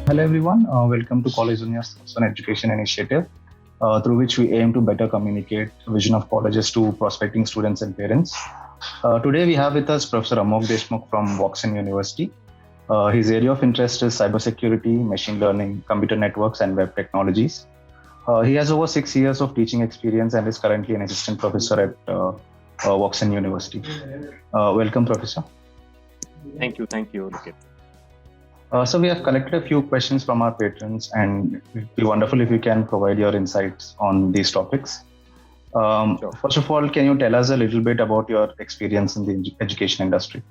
Hello everyone, welcome to College Junior's Thoughts on Education initiative, through which we aim to better communicate the vision of colleges to prospecting students and parents. Today we have with us Professor Amok Deshmukh from Voxen University. His area of interest is cybersecurity, machine learning, computer networks, and web technologies. He has over 6 years of teaching experience and is currently an assistant professor at Voxen University. Welcome, Professor. Thank you, Nikit. So we have collected a few questions from our patrons, and it'd be wonderful if you can provide your insights on these topics. Sure. First of all, can you tell us a little bit about your experience in the education industry?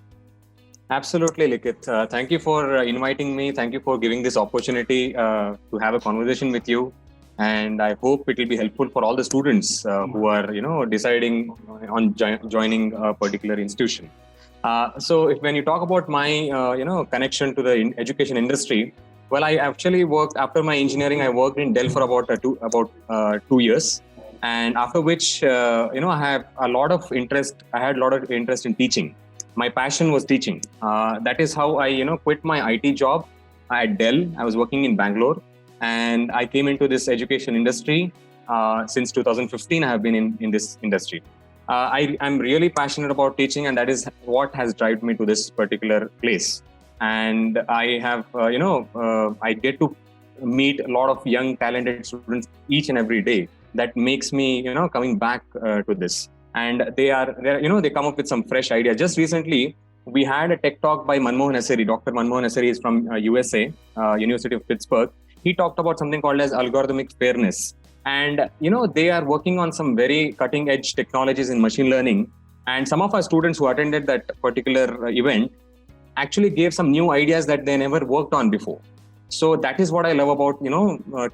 Absolutely, Likith. Thank you for inviting me. Thank you for giving this opportunity to have a conversation with you. And I hope it will be helpful for all the students who are, deciding on joining a particular institution. So when you talk about my, connection to the education industry, well, I actually worked after my engineering. I worked in Dell for about 2 years, and after which, I have a lot of interest. I had a lot of interest in teaching. My passion was teaching. That is how I, quit my IT job at Dell. I was working in Bangalore, and I came into this education industry. Since 2015, I have been in this industry. I'm really passionate about teaching, and that is what has driven me to this particular place. And I have, I get to meet a lot of young, talented students each and every day. That makes me, coming back to this. And they come up with some fresh ideas. Just recently, we had a tech talk by Manmohan Assery. Dr. Manmohan Assery is from USA, University of Pittsburgh. He talked about something called as algorithmic fairness. And, they are working on some very cutting edge technologies in machine learning. And some of our students who attended that particular event actually gave some new ideas that they never worked on before. So that is what I love about,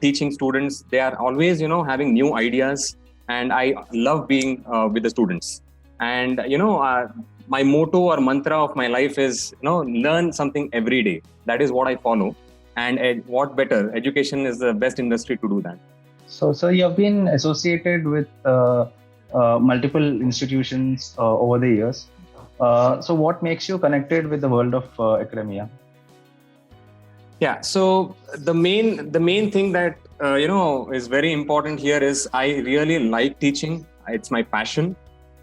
teaching students. They are always, having new ideas. And I love being with the students. And, my motto or mantra of my life is, learn something every day. That is what I follow. And what better? Education is the best industry to do that. So you have been associated with multiple institutions over the years. So what makes you connected with the world of academia? Yeah. So the main thing that is very important here is I really like teaching. It's my passion,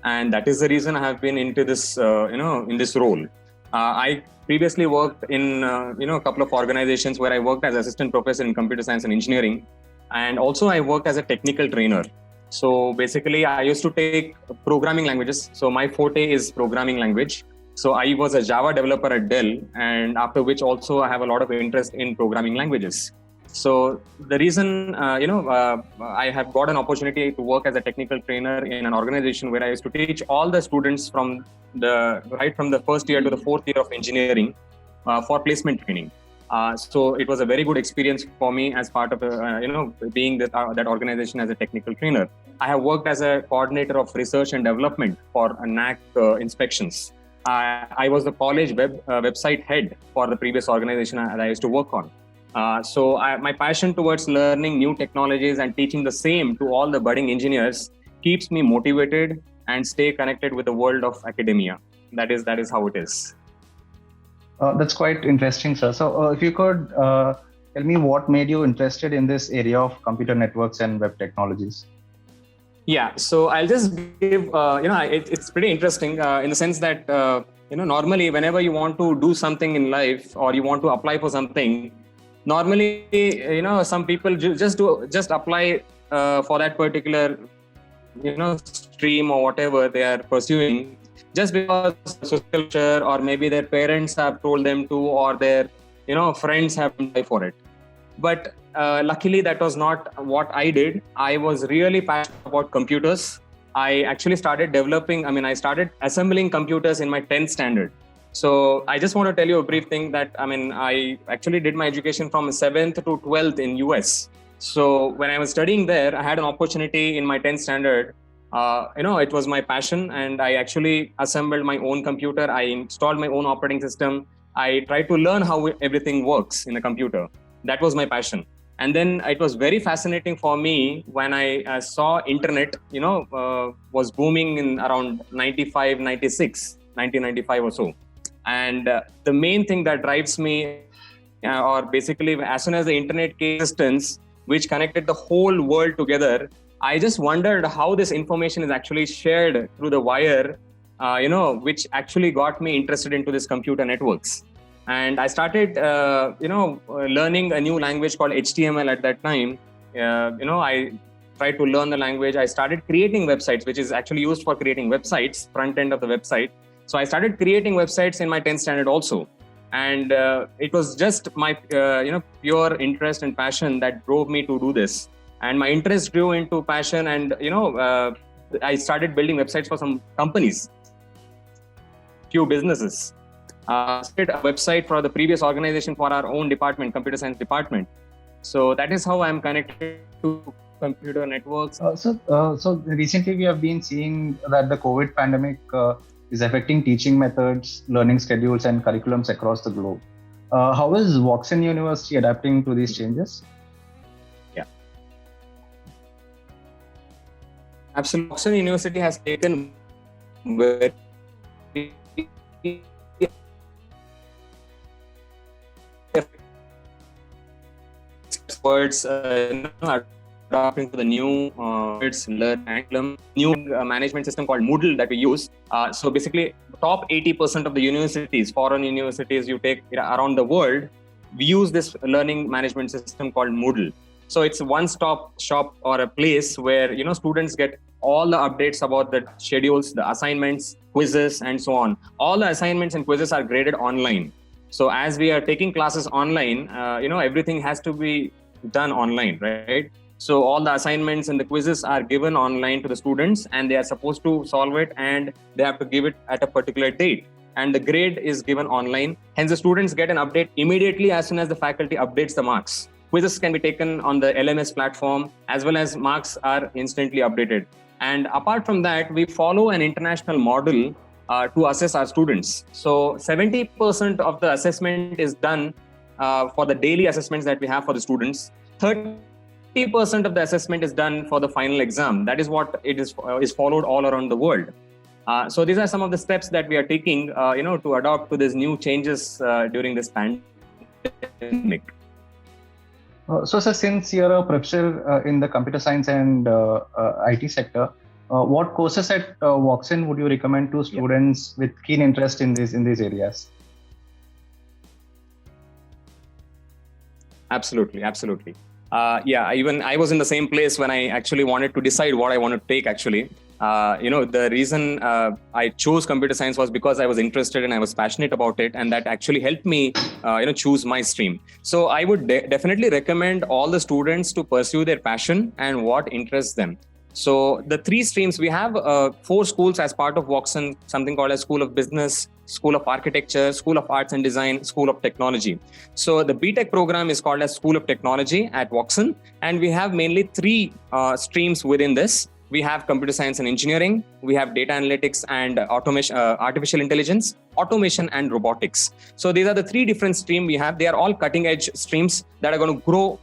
and that is the reason I have been into this in this role. I previously worked in a couple of organizations where I worked as assistant professor in computer science and engineering, and also I worked as a technical trainer. So basically, I used to take programming languages. So my forte is programming language. So I was a Java developer at Dell, and after which also I have a lot of interest in programming languages. So the reason, I have got an opportunity to work as a technical trainer in an organization where I used to teach all the students from the first year to the fourth year of engineering for placement training. So it was a very good experience for me as part of, being that organization as a technical trainer. I have worked as a coordinator of research and development for NAC inspections. I was the college website head for the previous organization that I used to work on. So my passion towards learning new technologies and teaching the same to all the budding engineers keeps me motivated and stay connected with the world of academia. That is how it is. That's quite interesting, sir. So if you could tell me what made you interested in this area of computer networks and web technologies? Yeah, so I'll just give, it's pretty interesting in the sense that, normally whenever you want to do something in life or you want to apply for something, normally, some people just apply for that particular, stream or whatever they are pursuing, just because social culture or maybe their parents have told them to, or their, friends have applied for it. But luckily, that was not what I did. I was really passionate about computers. I actually started I started assembling computers in my 10th standard. So I just want to tell you a brief thing that, I actually did my education from 7th to 12th in US. So when I was studying there, I had an opportunity in my 10th standard. It was my passion, and I actually assembled my own computer. I installed my own operating system. I tried to learn how everything works in a computer. That was my passion. And then it was very fascinating for me when I saw internet, was booming in around 1995 or so. And the main thing that drives me or basically as soon as the internet came existence, which connected the whole world together, I just wondered how this information is actually shared through the wire, which actually got me interested into this computer networks. And I started, learning a new language called HTML at that time. I tried to learn the language. I started creating websites, which is actually used for creating websites, front end of the website. So I started creating websites in my 10th standard also. And it was just my, pure interest and passion that drove me to do this. And my interest grew into passion, and I started building websites for some companies, few businesses. Started a website for the previous organization for our own department, computer science department. So that is how I'm connected to computer networks. So recently we have been seeing that the COVID pandemic is affecting teaching methods, learning schedules, and curriculums across the globe. How is Woxin University adapting to these changes? Yeah, absolutely. Woxin University has taken very towards adapting to the new new management system called Moodle that we use. So basically, top 80% of the universities, foreign universities you take around the world, we use this learning management system called Moodle. So it's a one-stop shop or a place where students get all the updates about the schedules, the assignments, quizzes, and so on. All the assignments and quizzes are graded online. So as we are taking classes online, everything has to be done online, right? So all the assignments and the quizzes are given online to the students, and they are supposed to solve it, and they have to give it at a particular date. And the grade is given online. Hence, the students get an update immediately as soon as the faculty updates the marks. Quizzes can be taken on the LMS platform, as well as marks are instantly updated. And apart from that, we follow an international model to assess our students. So 70% of the assessment is done for the daily assessments that we have for the students. 30% of the assessment is done for the final exam. That is what it is followed all around the world. So these are some of the steps that we are taking, to adapt to these new changes during this pandemic. So, sir, since you're a professor in the computer science and IT sector, what courses at Woxin would you recommend to students with keen interest in these areas? Absolutely. Even I was in the same place when I actually wanted to decide what I wanted to take, actually. The reason I chose computer science was because I was interested and I was passionate about it, and that actually helped me, choose my stream. So I would definitely recommend all the students to pursue their passion and what interests them. So the three streams, we have 4 schools as part of Woxin, something called as School of Business, School of Architecture, School of Arts and Design, School of Technology. So the BTech program is called as School of Technology at Woxin, and we have mainly 3 streams within this. We have computer science and engineering, we have data analytics and automation, artificial intelligence, automation and robotics. So these are the 3 different streams we have. They are all cutting edge streams that are going to grow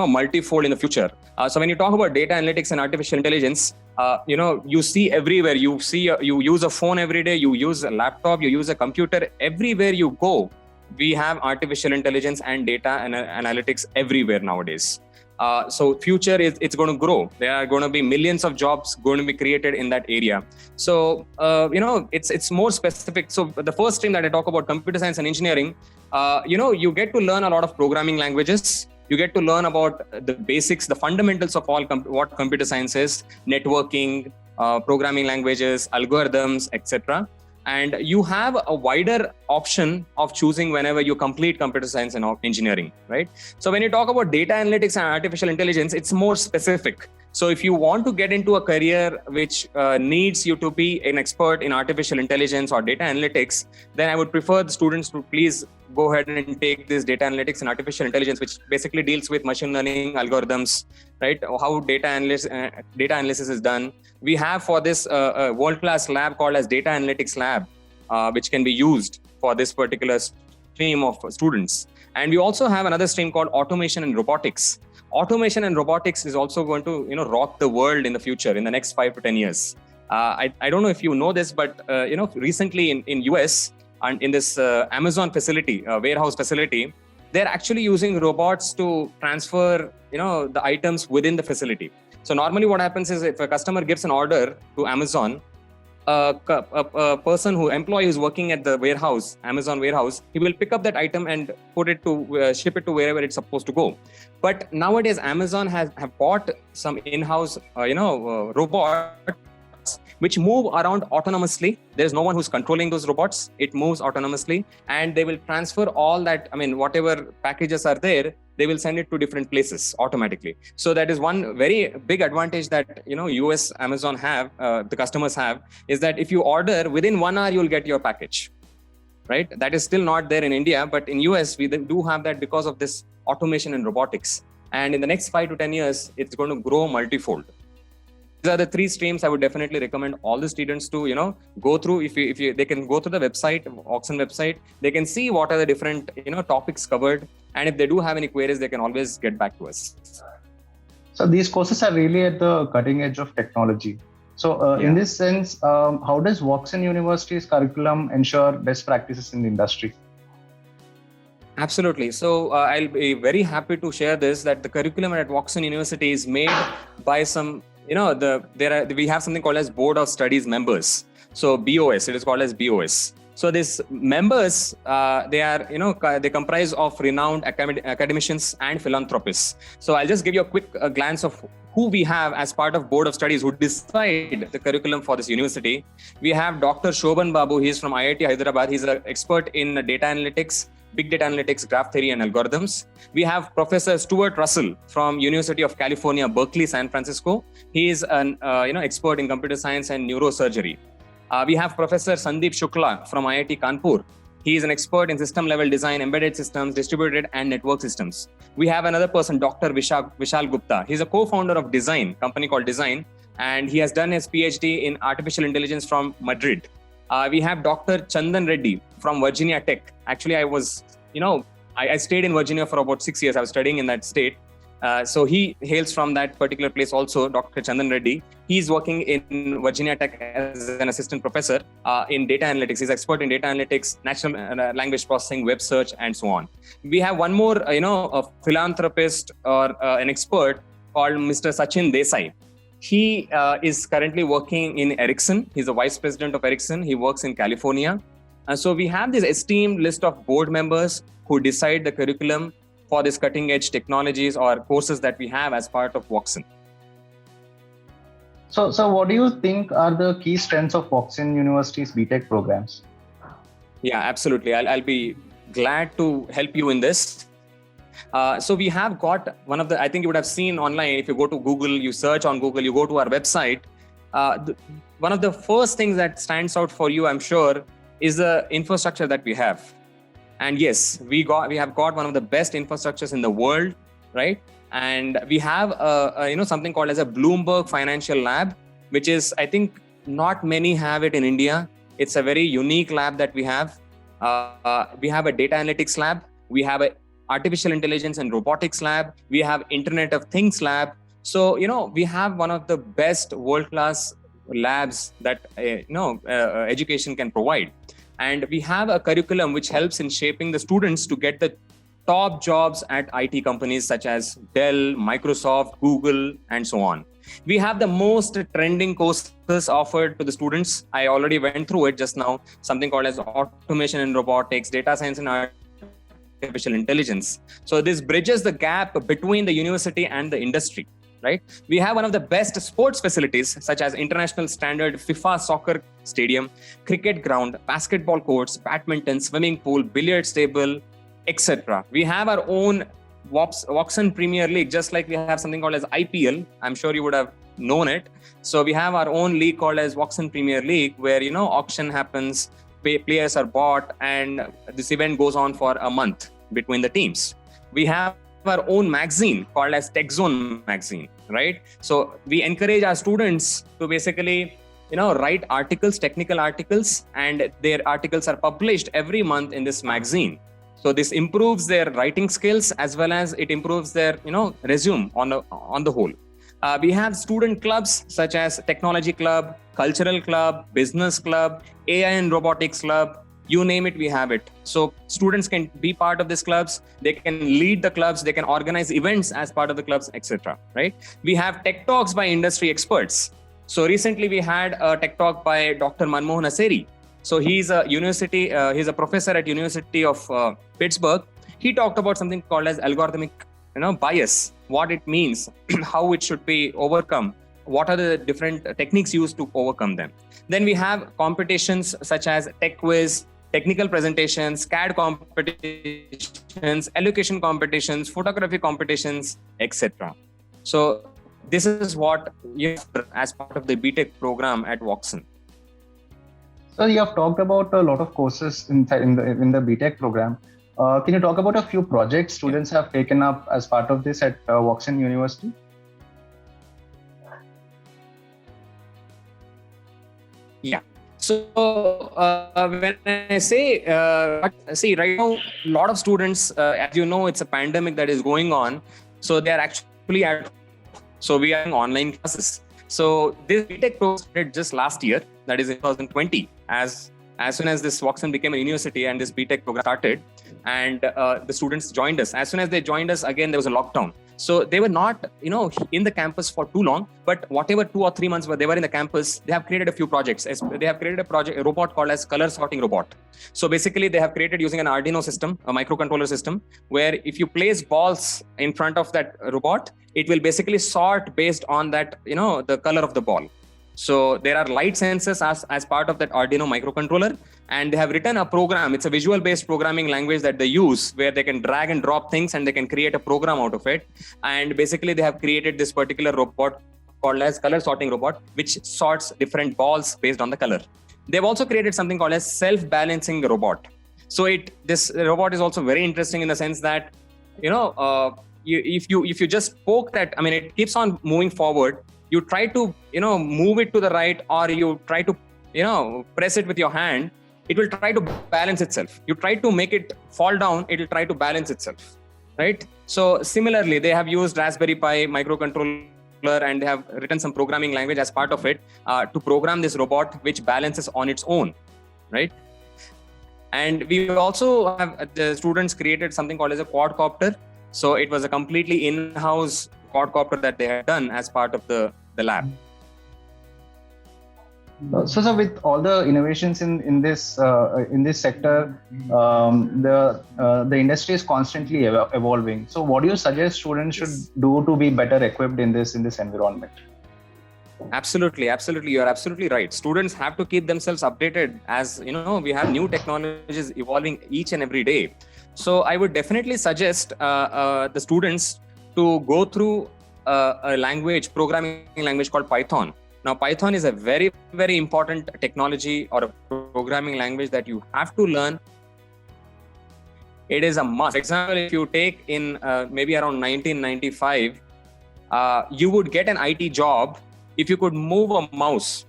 multifold in the future. So when you talk about data analytics and artificial intelligence, you see everywhere. You use a phone every day, you use a laptop, you use a computer. Everywhere you go, we have artificial intelligence and data analytics everywhere nowadays. So future it's going to grow. There are going to be millions of jobs going to be created in that area. So it's more specific. So the first stream that I talk about, computer science and engineering, you get to learn a lot of programming languages. You get to learn about the basics, the fundamentals of all what computer science is, networking, programming languages, algorithms, etc. And you have a wider option of choosing whenever you complete computer science and engineering, right? So when you talk about data analytics and artificial intelligence, it's more specific. So if you want to get into a career which needs you to be an expert in artificial intelligence or data analytics, then I would prefer the students to please go ahead and take this data analytics and artificial intelligence, which basically deals with machine learning algorithms, right? How data analysis is done. We have for this a world-class lab called as Data Analytics Lab, which can be used for this particular stream of students. And we also have another stream called Automation and Robotics. Automation and robotics is also going to rock the world in the future in the next 5 to 10 years. I don't know if you know this, but recently in US, and in this Amazon facility, warehouse facility, they're actually using robots to transfer, the items within the facility. So normally what happens is if a customer gives an order to Amazon, a person employee who's working at the warehouse, Amazon warehouse, he will pick up that item and put it to ship it to wherever it's supposed to go. But nowadays, Amazon have bought some in-house, robots which move around autonomously. There's no one who's controlling those robots. It moves autonomously, and they will transfer all that. Whatever packages are there, they will send it to different places automatically. So that is one very big advantage that US Amazon have, the customers have, is that if you order within 1 hour, you'll get your package, right? That is still not there in India, but in US we do have that because of this automation and robotics. And in the next 5 to 10 years, it's going to grow multifold. These are the 3 streams I would definitely recommend all the students to go through. If they can go to the website, Auxin website, they can see what are the different topics covered, and if they do have any queries, they can always get back to us. So these courses are really at the cutting edge of technology. So in this sense, how does Auxin University's curriculum ensure best practices in the industry? Absolutely. So I'll be very happy to share this, that the curriculum at Auxin University is made by some, we have something called as Board of Studies members. So BOS, it is called as BOS. So these members, they comprise of renowned academicians and philanthropists. So I'll just give you a quick glance of who we have as part of Board of Studies who decide the curriculum for this university. We have Dr. Shobhan Babu. He's from IIT Hyderabad. He's an expert in data analytics, big data analytics, graph theory, and algorithms. We have Professor Stuart Russell from University of California, Berkeley, San Francisco. He is an expert in computer science and neurosurgery. We have Professor Sandeep Shukla from IIT Kanpur. He is an expert in system level design, embedded systems, distributed and network systems. We have another person, Dr. Vishal Gupta. He's a co-founder of Design, company called Design, and he has done his PhD in artificial intelligence from Madrid. We have Dr. Chandan Reddy from Virginia Tech. Actually, I stayed in Virginia for about 6 years. I was studying in that state. So he hails from that particular place also, Dr. Chandan Reddy. He's working in Virginia Tech as an assistant professor in data analytics. He's expert in data analytics, natural language processing, web search, and so on. We have one more, a philanthropist or an expert called Mr. Sachin Desai. He is currently working in Ericsson. He's the vice president of Ericsson. He works in California. And so we have this esteemed list of board members who decide the curriculum for these cutting edge technologies or courses that we have as part of Auxin. So what do you think are the key strengths of Auxin University's BTech programs? Yeah, absolutely. I'll be glad to help you in this. So we have got one of the, I think you would have seen online, if you go to Google, you search on Google, you go to our website, one of the first things that stands out for you, I'm sure, is the infrastructure that we have. And yes, we have got one of the best infrastructures in the world, right? And we have something called as a Bloomberg Financial Lab, which is, I think, not many have it in India. It's a very unique lab that we have. We have a data analytics lab. We have a artificial intelligence and robotics lab. We have Internet of Things lab. So, we have one of the best world-class labs that, education can provide. And we have a curriculum which helps in shaping the students to get the top jobs at IT companies such as Dell, Microsoft, Google, and so on. We have the most trending courses offered to the students. I already went through it just now, something called as automation and robotics, data science and artificial intelligence. So this bridges the gap between the university and the industry, right? We have one of the best sports facilities, such as international standard FIFA soccer stadium, cricket ground, basketball courts, badminton, swimming pool, billiards table, etc. We have our own Auxin Premier League, just like we have something called as IPL. I'm sure you would have known it. So we have our own league called as Auxin Premier League, where, auction happens, players are bought, and this event goes on for a month between the teams. We have our own magazine called as TechZone magazine, right? So we encourage our students to basically, write articles, technical articles, and their articles are published every month in this magazine. So this improves their writing skills as well as it improves their, resume on the whole. We have student clubs such as Technology Club, Cultural Club, Business Club, AI and Robotics Club, you name it, we have it. So students can be part of these clubs, they can lead the clubs, they can organize events as part of the clubs, etc. Right? We have tech talks by industry experts. So recently we had a tech talk by Dr. Manmohan Aseri. So he's a professor at University of Pittsburgh. He talked about something called as algorithmic bias, what it means, how it should be overcome, what are the different techniques used to overcome them. Then we have competitions such as tech quiz, technical presentations, CAD competitions, allocation competitions, photography competitions, etc. So this is what you have as part of the BTech program at Voxen. So you have talked about a lot of courses in the BTech program. Can you talk about a few projects students have taken up as part of this at Voxen University? Yeah. So when I say, right now, a lot of students, as you know, it's a pandemic that is going on. So they are actually so we are in online classes. So this BTech program started just last year, that is in 2020, as soon as this Voxen became a university and this BTech program started, and the students joined us. As soon as they joined us, again, there was a lockdown. So they were not, in the campus for too long, but whatever 2 or 3 months they were in the campus, they have created a few projects. They have created a robot called as color sorting robot. So basically they have created using an Arduino system, a microcontroller system, where if you place balls in front of that robot, it will basically sort based on that, the color of the ball. So there are light sensors as part of that Arduino microcontroller, and they have written a program. It's a visual based programming language that they use, where they can drag and drop things and they can create a program out of it. And basically they have created this particular robot called as color sorting robot, which sorts different balls based on the color. They've also created something called as self-balancing robot. So this robot is also very interesting in the sense that, if you just poke that, it keeps on moving forward. You try to, move it to the right, or you try to, press it with your hand, it will try to balance itself. You try to make it fall down, it will try to balance itself, right? So similarly, they have used Raspberry Pi microcontroller, and they have written some programming language as part of it to program this robot, which balances on its own, right? And we also have the students created something called as a quadcopter. So it was a completely in-house quadcopter that they had done as part of the lab. So with all the innovations in this sector, the industry is constantly evolving. So what do you suggest students should do to be better equipped in this environment? Absolutely. You're absolutely right. Students have to keep themselves updated, as we have new technologies evolving each and every day. So I would definitely suggest the students to go through a programming language called Python. Now, Python is a very, very important technology or a programming language that you have to learn. It is a must. For example, if you take in maybe around 1995, you would get an IT job if you could move a mouse.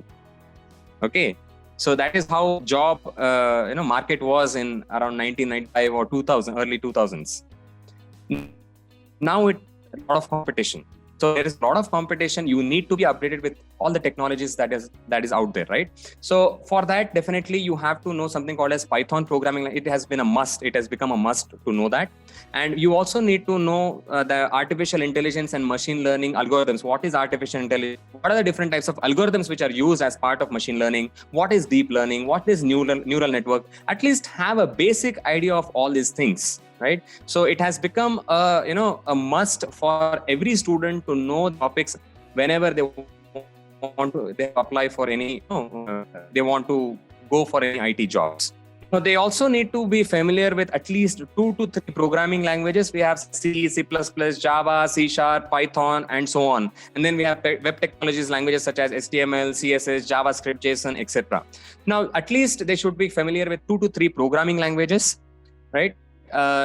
Okay. So that is how job market was in around 1995 or 2000, early 2000s. Now it's a lot of competition. So there is a lot of competition. You need to be updated with all the technologies that is out there, right? So for that, definitely you have to know something called as Python programming. It has been a must. It has become a must to know that. And you also need to know the artificial intelligence and machine learning algorithms. What is artificial intelligence? What are the different types of algorithms which are used as part of machine learning? What is deep learning? What is neural network? At least have a basic idea of all these things. Right, so it has become a must for every student to know topics whenever they want to apply for any they want to go for any IT jobs. So they also need to be familiar with at least 2 to 3 programming languages. We have C, C++, Java, C#, Python, and so on. And then we have web technologies languages such as HTML, CSS, JavaScript, JSON, etc. Now, at least they should be familiar with 2 to 3 programming languages, right?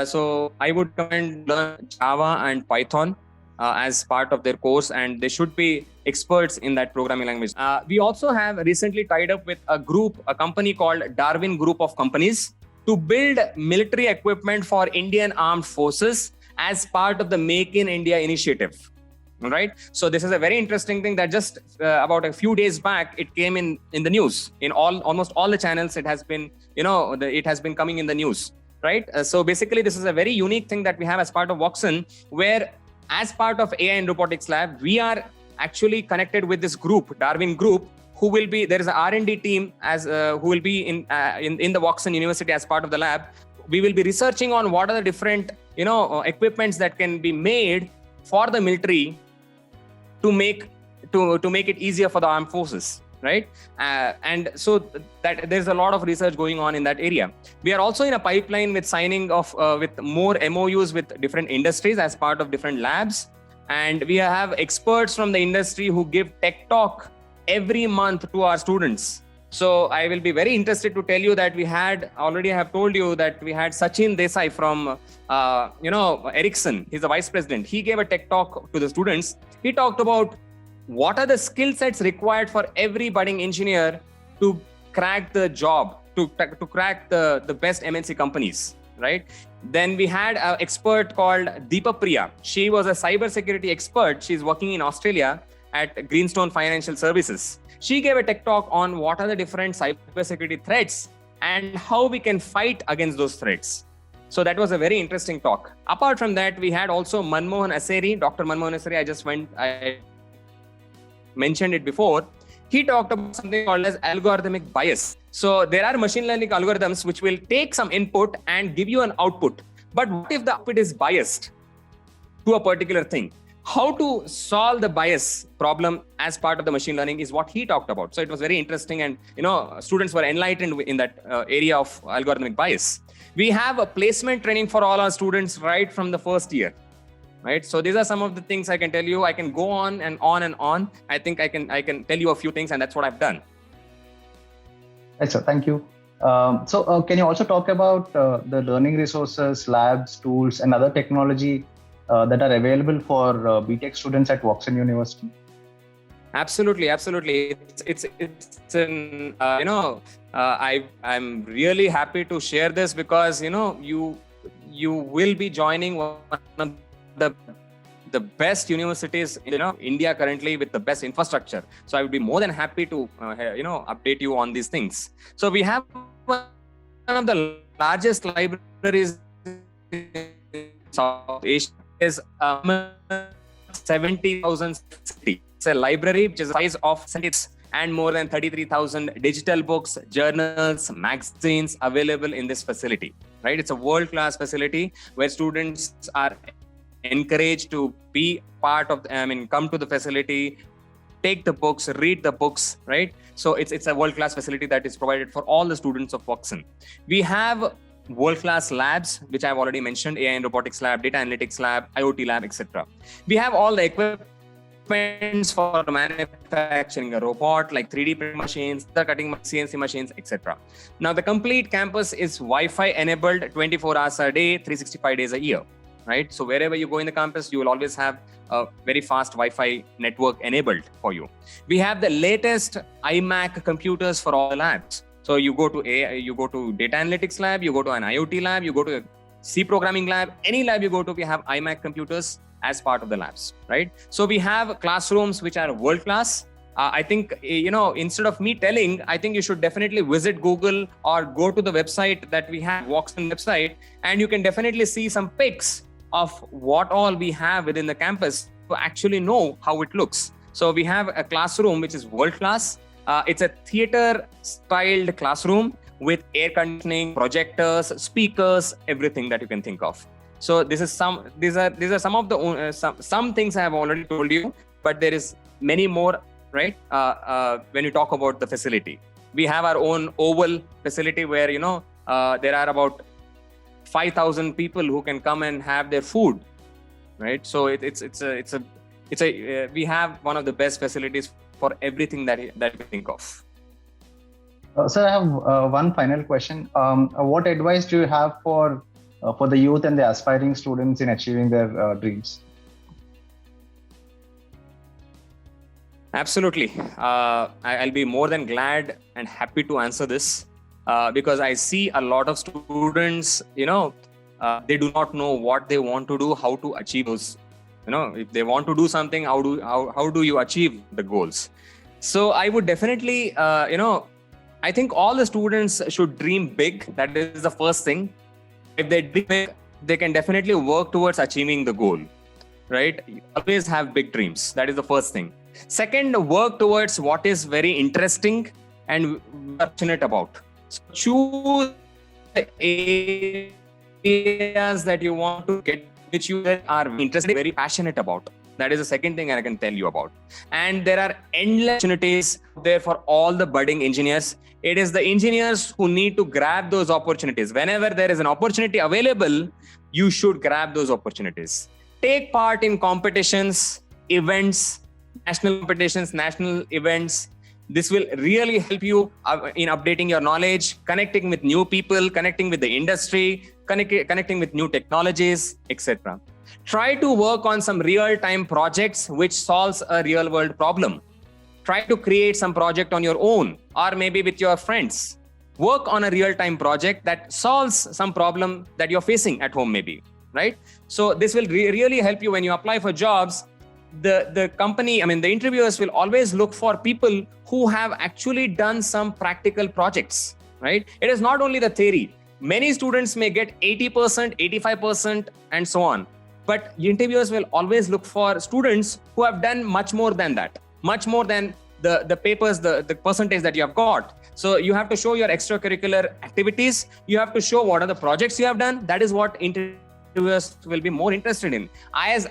So I would recommend learn Java and Python as part of their course, and they should be experts in that programming language. We also have recently tied up with a company called Darwin Group of Companies, to build military equipment for Indian Armed Forces as part of the Make in India initiative. right? So this is a very interesting thing that just about a few days back, it came in the news, in almost all the channels. It has been, it has been coming in the news, right? So basically, this is a very unique thing that we have as part of Voxen, where as part of AI and Robotics Lab, we are actually connected with this group, Darwin Group, who will be, there is an R&D team who will be in the Voxen University as part of the lab. We will be researching on what are the different, equipments that can be made for the military to make it easier for the armed forces, right? And so that there's a lot of research going on in that area. We are also in a pipeline with signing of with more MOUs with different industries as part of different labs, and we have experts from the industry who give tech talk every month to our students. So I will be very interested to tell you that I have told you that we had Sachin Desai from Ericsson. He's the vice president. He gave a tech talk to the students. He talked about what are the skill sets required for every budding engineer to crack the job, to crack the best MNC companies, right? Then we had an expert called Deepa Priya. She was a cybersecurity expert. She's working in Australia at Greenstone Financial Services. She gave a tech talk on what are the different cybersecurity threats and how we can fight against those threats. So that was a very interesting talk. Apart from that, we had also Manmohan Aseri, Dr. Manmohan Aseri. I mentioned it before. He talked about something called as algorithmic bias. So there are machine learning algorithms which will take some input and give you an output. But what if the output is biased to a particular thing? How to solve the bias problem as part of the machine learning is what he talked about. So it was very interesting, and students were enlightened in that area of algorithmic bias. We have a placement training for all our students right from the first year, right? So these are some of the things I can tell you. I can go on and on and on. I think I can tell you a few things, and that's what I've done. Right, sir. Thank you. So can you also talk about the learning resources, labs, tools, and other technology that are available for BTech students at Voxen University? Absolutely. It's an I'm really happy to share this because you will be joining one of the best universities in India currently with the best infrastructure. So I would be more than happy to update you on these things. So we have one of the largest libraries in South Asia. Is 70,000 city. It's a library which is the size of cities and more than 33,000 digital books, journals, magazines available in this facility, right? It's a world-class facility where students are encouraged to be part of, come to the facility, take the books, read the books, right? So it's a world-class facility that is provided for all the students of Voxen. We have world-class labs, which I've already mentioned: AI and Robotics Lab, Data Analytics Lab, IoT Lab, etc. We have all the equipments for manufacturing a robot, like 3D print machines, the cutting CNC machines, etc. Now, the complete campus is Wi-Fi enabled 24 hours a day, 365 days a year, right? So wherever you go in the campus, you will always have a very fast Wi-Fi network enabled for you. We have the latest iMac computers for all the labs. So you go to Data Analytics Lab, you go to an IoT lab, you go to a C programming lab, any lab you go to, we have iMac computers as part of the labs, right? So we have classrooms which are world class. I think, instead of me telling, I think you should definitely visit Google or go to the website that we have, Voxen website, and you can definitely see some pics of what all we have within the campus to actually know how it looks. So we have a classroom which is world class. It's a theater-styled classroom with air conditioning, projectors, speakers, everything that you can think of. So these are some of the some things I have already told you, but there is many more, right? When you talk about the facility, we have our own oval facility where there are about 5,000 people who can come and have their food, right? So we have one of the best facilities for everything that we think of. Sir, I have one final question. What advice do you have for the youth and the aspiring students in achieving their dreams? Absolutely. I'll be more than glad and happy to answer this because I see a lot of students, they do not know what they want to do, how to achieve those if they want to do something, how do you achieve the goals? So I would definitely, I think all the students should dream big. That is the first thing. If they dream big, they can definitely work towards achieving the goal, right? You always have big dreams. That is the first thing. Second, work towards what is very interesting and passionate about. So choose the areas that you want to get, which you are interested, very passionate about. That is the second thing I can tell you about. And there are endless opportunities there for all the budding engineers. It is the engineers who need to grab those opportunities. Whenever there is an opportunity available, you should grab those opportunities. Take part in competitions, events, national competitions, national events. This will really help you in updating your knowledge, connecting with new people, connecting with the industry, connecting with new technologies, etc. Try to work on some real-time projects which solves a real-world problem. Try to create some project on your own or maybe with your friends. Work on a real-time project that solves some problem that you're facing at home maybe, right? So this will really help you when you apply for jobs. The company, the interviewers will always look for people who have actually done some practical projects, right? It is not only the theory. Many students may get 80%, 85%, and so on. But interviewers will always look for students who have done much more than that, much more than the papers, the percentage that you have got. So you have to show your extracurricular activities. You have to show what are the projects you have done. That is what interviewers will be more interested in. As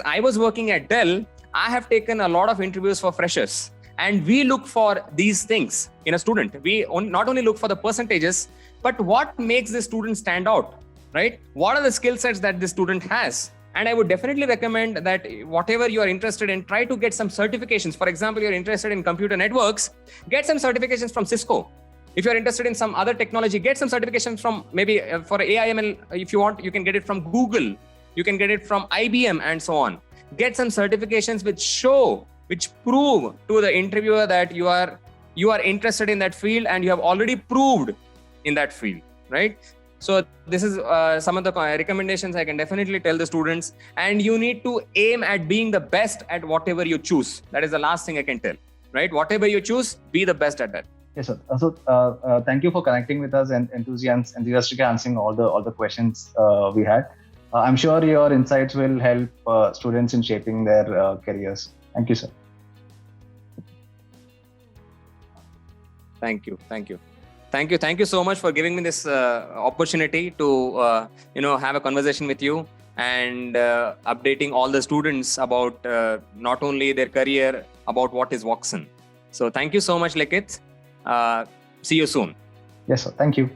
I was working at Dell, I have taken a lot of interviews for freshers. And we look for these things in a student. We not only look for the percentages, but what makes the student stand out, right? What are the skill sets that the student has? And I would definitely recommend that whatever you are interested in, try to get some certifications. For example, you're interested in computer networks, get some certifications from Cisco. If you're interested in some other technology, get some certifications from maybe for AI/ML. If you want, you can get it from Google. You can get it from IBM and so on. Get some certifications which prove to the interviewer that you are interested in that field and you have already proved in that field, right? So this is some of the recommendations I can definitely tell the students. And you need to aim at being the best at whatever you choose. That is the last thing I can tell, right? Whatever you choose, be the best at that. Yes, sir. So thank you for connecting with us and enthusiastically answering all the questions we had. I'm sure your insights will help students in shaping their careers. Thank you, sir. Thank you so much for giving me this opportunity to have a conversation with you and updating all the students about not only their career, about what is Voxen. So thank you so much, Likith. See you soon. Yes, sir. Thank you.